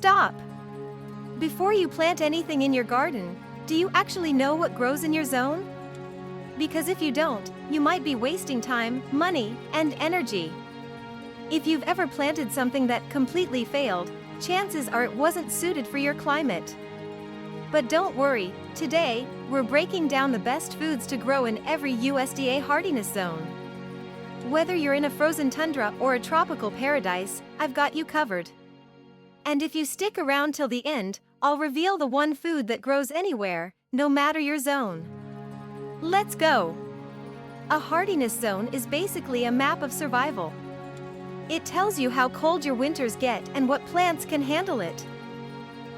stop! Before you plant anything in your garden, do you actually know what grows in your zone? Because if you don't, you might be wasting time, money, and energy. If you've ever planted something that completely failed, chances are it wasn't suited for your climate. But don't worry, today, we're breaking down the best foods to grow in every USDA hardiness zone. Whether you're in a frozen tundra or a tropical paradise, I've got you covered. And if you stick around till the end, I'll reveal the one food that grows anywhere, no matter your zone. Let's go! A hardiness zone is basically a map of survival. It tells you how cold your winters get and what plants can handle it.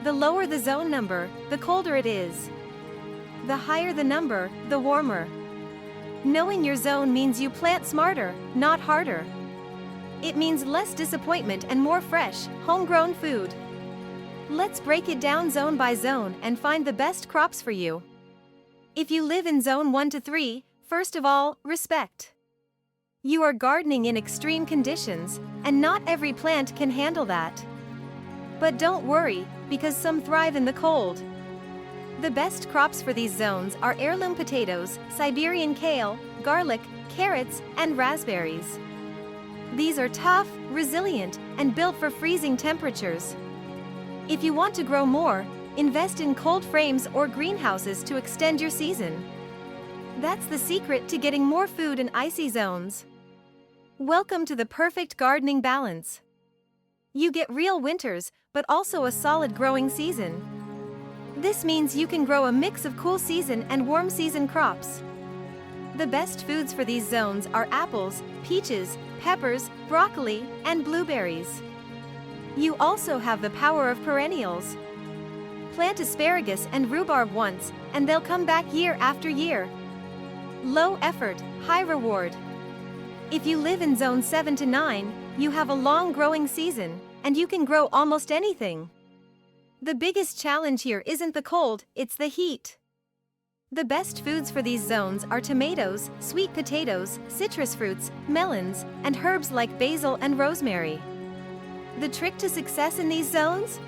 The lower the zone number, the colder it is. The higher the number, the warmer. Knowing your zone means you plant smarter, not harder. It means less disappointment and more fresh, homegrown food. Let's break it down zone by zone and find the best crops for you. If you live in zone 1 to 3, first of all, respect. You are gardening in extreme conditions, and not every plant can handle that. But don't worry, because some thrive in the cold. The best crops for these zones are heirloom potatoes, Siberian kale, garlic, carrots, and raspberries. These are tough, resilient, and built for freezing temperatures. If you want to grow more, invest in cold frames or greenhouses to extend your season. That's the secret to getting more food in icy zones. Welcome to the perfect gardening balance. You get real winters, but also a solid growing season. This means you can grow a mix of cool season and warm season crops. The best foods for these zones are apples, peaches, peppers, broccoli, and blueberries. You also have the power of perennials. Plant asparagus and rhubarb once, and they'll come back year after year. Low effort, high reward. If you live in zone 7 to 9, you have a long growing season, and you can grow almost anything. The biggest challenge here isn't the cold, it's the heat. The best foods for these zones are tomatoes, sweet potatoes, citrus fruits, melons, and herbs like basil and rosemary. The trick to success in these zones?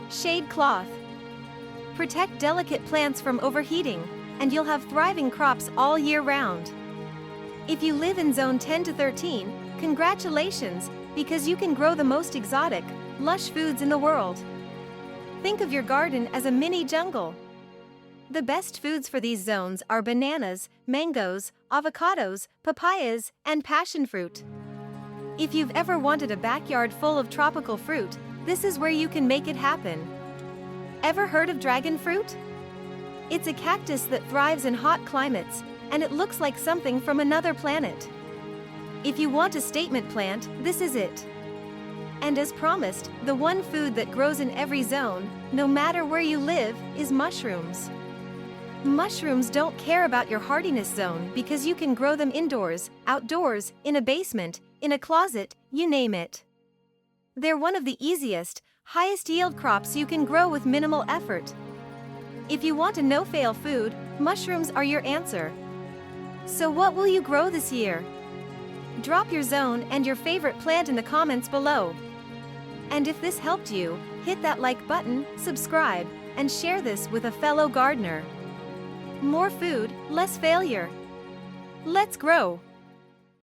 Shade cloth. Protect delicate plants from overheating, and you'll have thriving crops all year round. If you live in zone 10 to 13, congratulations, because you can grow the most exotic, lush foods in the world. Think of your garden as a mini jungle. The best foods for these zones are bananas, mangoes, avocados, papayas, and passion fruit. If you've ever wanted a backyard full of tropical fruit, this is where you can make it happen. Ever heard of dragon fruit? It's a cactus that thrives in hot climates, and it looks like something from another planet. If you want a statement plant, this is it. And as promised, the one food that grows in every zone, no matter where you live, is mushrooms. Mushrooms don't care about your hardiness zone because you can grow them indoors, outdoors, in a basement, in a closet, you name it. They're one of the easiest, highest yield crops you can grow with minimal effort. If you want a no-fail food, mushrooms are your answer. So what will you grow this year? Drop your zone and your favorite plant in the comments below. And if this helped you, hit that like button, subscribe, and share this with a fellow gardener. More food, less failure. Let's grow!